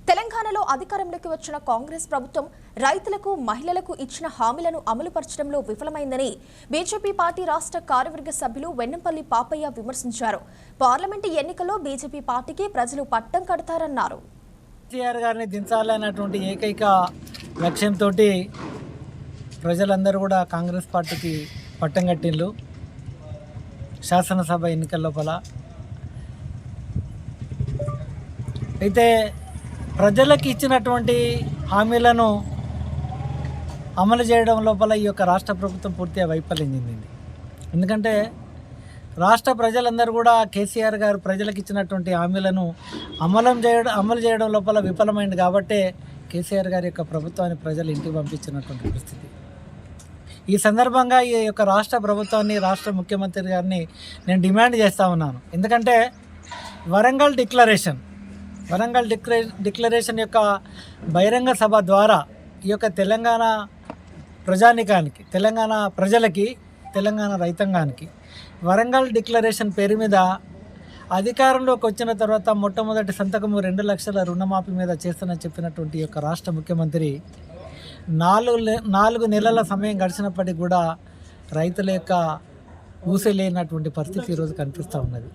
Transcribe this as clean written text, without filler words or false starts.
తెలంగాణలో అధికారంలోకి వచ్చిన కాంగ్రెస్ ప్రభుత్వం రైతులకు, మహిళలకు ఇచ్చిన హామీలను అమలుపరచడంలో విఫలమైందని బీజేపీ పార్టీ రాష్ట్ర కార్యవర్గ సభ్యులు వెన్నంపల్లి పాపయ్య విమర్శించారు. పార్లమెంటు ఎన్నికల్లో బీజేపీ పార్టీకి ప్రజలు పట్టం కడతారన్నారు. కేసీఆర్ గారిని దించాలన్నటువంటి ఏకైక లక్ష్యంతో ప్రజలందరూ కూడా కాంగ్రెస్ పార్టీకి పట్టం కట్టిండ్రు. శాసనసభ ఎన్నికల లోపల అయితే ప్రజలకు ఇచ్చినటువంటి హామీలను అమలు చేయడం లోపల ఈ యొక్క రాష్ట్ర ప్రభుత్వం పూర్తిగా వైఫల్యం చెందింది. ఎందుకంటే రాష్ట్ర ప్రజలందరూ కూడా కేసీఆర్ గారు ప్రజలకు ఇచ్చినటువంటి హామీలను అమలు చేయడం లోపల విఫలమైంది. కాబట్టే కేసీఆర్ గారి యొక్క ప్రభుత్వాన్ని ప్రజలు ఇంటికి పంపించినటువంటి పరిస్థితి. ఈ సందర్భంగా ఈ యొక్క రాష్ట్ర ప్రభుత్వాన్ని, రాష్ట్ర ముఖ్యమంత్రి గారిని నేను డిమాండ్ చేస్తూ ఉన్నాను. ఎందుకంటే వరంగల్ డిక్లరేషన్ యొక్క బహిరంగ సభ ద్వారా ఈ యొక్క తెలంగాణ ప్రజానికానికి, తెలంగాణ ప్రజలకి, తెలంగాణ రైతాంగానికి వరంగల్ డిక్లరేషన్ పేరు మీద అధికారంలోకి వచ్చిన తర్వాత మొట్టమొదటి సంతకము 2 లక్షల రుణమాఫీ మీద చేస్తానని చెప్పినటువంటి యొక్క రాష్ట్ర ముఖ్యమంత్రి 4 నెలల సమయం గడిచినప్పటికీ కూడా రైతుల యొక్క ఊసే లేనటువంటి పరిస్థితి ఈరోజు కనిపిస్తూ ఉన్నది.